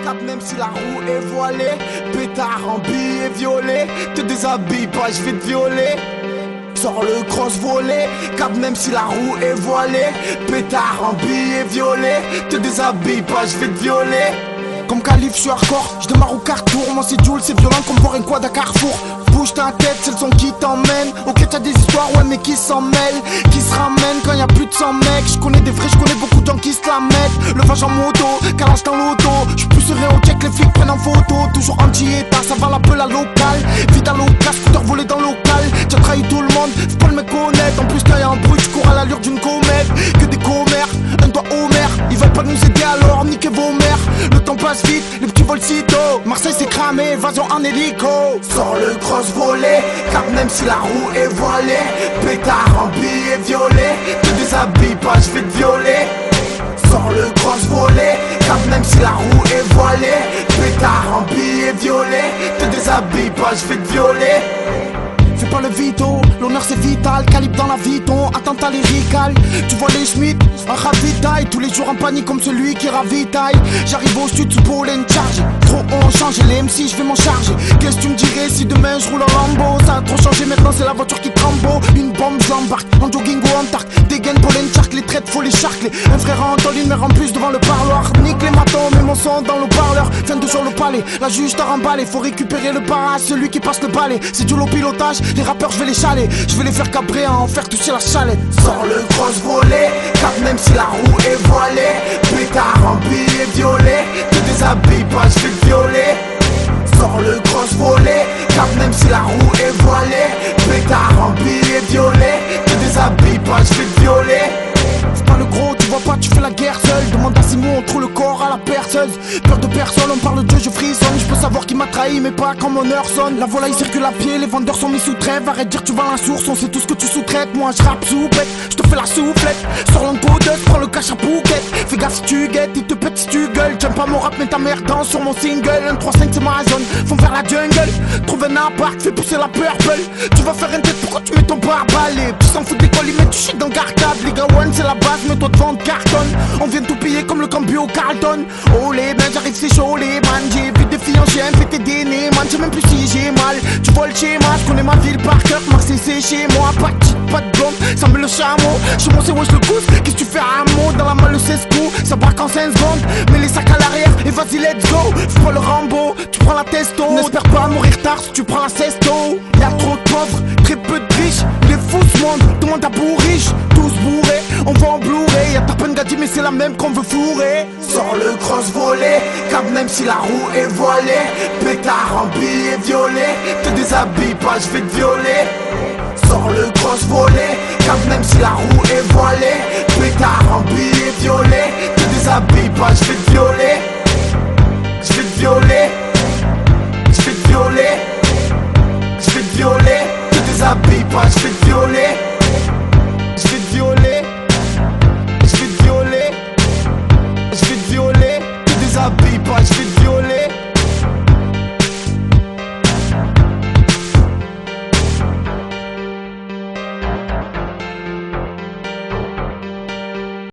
cap même si la roue est voilée. Pétard en billet violet, te déshabille pas, je vais te violer. Sors le cross volé, cap même si la roue est voilée. Pétard en billet violet, te déshabille pas, je vais te violer. Comme Khalif, je suis hardcore, je démarre au carrefour. Moi c'est Jules, c'est violent comme voir un quad à Carrefour. Bouge ta tête, c'est le son qui t'emmène. Ok t'as des histoires, ouais mais qui s'en mêlent, qui se ramènent quand y a plus de 100 mecs. Je connais des vrais, je connais beaucoup de gens qui se la mettent. Le vage en moto, calage dans l'auto. Je suis plus serein au check, les flics prennent en photo. Toujours anti-état, ça va la peu la locale. Vite à l'occasion, scooter volé dans le local. T'as trahi tout le monde, faut pas le me connaître. En plus quand y a un bruit, je cours à l'allure d'une comète. Que des commères, un doigt au maire. Ils veulent pas nous aider alors, niquez vos mères. Le temps passe vite, les petits volent sitôt. Marseille c'est cramé, évasion en hélico. Sors le cross volé, cap même si la roue est voilée. Pétard en billet violet, te déshabille pas, je vais te violer. Sors le cross volé, cap même si la roue est voilée. Pétard en billet violet, te déshabille pas, je vais te violer. Fais pas le vito, l'honneur c'est vital. Calibre dans la viton, attentat lyrical. Tu vois les Schmitt, un ravitaille. Tous les jours en panique comme celui qui ravitaille. J'arrive au sud sous pollen charge. Trop on change, les MC je vais m'en charger. Qu'est-ce que tu me dirais si demain je roule en Lambo? Ça a trop changé maintenant c'est la voiture qui trambo. Une bombe j'embarque, en jogging ou en tark. Des gaines pollen charge, les traites faut les charcler. Un frère en tôle, une mère en plus devant le parloir. Nique les matons, mets mon son dans le parleur. Fin de jour le palais, la juge t'a remballé. Faut récupérer le para, celui qui passe le balai. C'est du low pilotage. Les rappeurs je vais les chaler, je vais les faire cabrer à en faire toucher la chalette. Sors le cross volé, cap même si la roue est voilée. Pétard en billet violet, te déshabille pas, je vais te violer. Sors le cross volé, cap même si la roue est voilée. Pétard en billet violet, te déshabille pas, je vais te violer. C'est pas le gros, tu vois pas, tu fais la guerre seul. Demande à Simon, on trouve le corps à la perceuse. Peur de personne, on parle de Dieu, je frissonne. Je peux savoir qui m'a trahi, mais pas quand mon heure sonne. La volaille circule à pied, les vendeurs sont mis sous trêve. Arrête de dire tu vends la source, on sait tout ce que tu sous-traites. Moi je rappe soupette, je te fais la soufflette. Sors l'encodeuse, prends le cash à Phuket. Fais gaffe si tu guettes, il te pète si tu gueules. J'aime pas mon rap, mais ta mère danse sur mon single. 1, 3, 5 c'est ma zone, font vers la jungle. Trouve un appart, fais pousser la purple. Tu vas faire un tête, pourquoi tu mets ton pare-balai? Tu s'en fous des colis, mais tu chies dans le cartable. Les gars one c'est la base, mais toi devant carton. On vient tout piller comme le cambio Carlton. Oh les ben j'arrive c'est chaud les man. J'ai vu des filles en chien, pété des nez man. Je sais même plus si j'ai mal, tu vois le schéma. Je connais ma ville par cœur, Marseille c'est chez moi. Pas de cheat, pas de gomme, ça me le chameau. Chez moi c'est wesh le cousse, qu'est-ce que tu fais à un mot? Dans la main le 16 coups, ça braque en 5 secondes. Mets les sacs à l'arrière et vas-y let's go. Fais pas le Rambo, tu prends la testo. N'espère pas mourir tard si tu prends la cesto. Y'a trop de pauvres, très peu de riches. Les fous ce monde, tout le monde a pour riche. Tous bourrés, on va en Blu-ray. Y'a ta peine gadi mais c'est la même qu'on veut fourrer. Sors le cross volé, cap même si la roue est voilée. Pétard en billet violet, te déshabille pas, je vais te violer. Sors le cross volé, cap même si la roue est voilée. Pétard en billet violet, te déshabille pas, je vais te violer. Je vais te violer.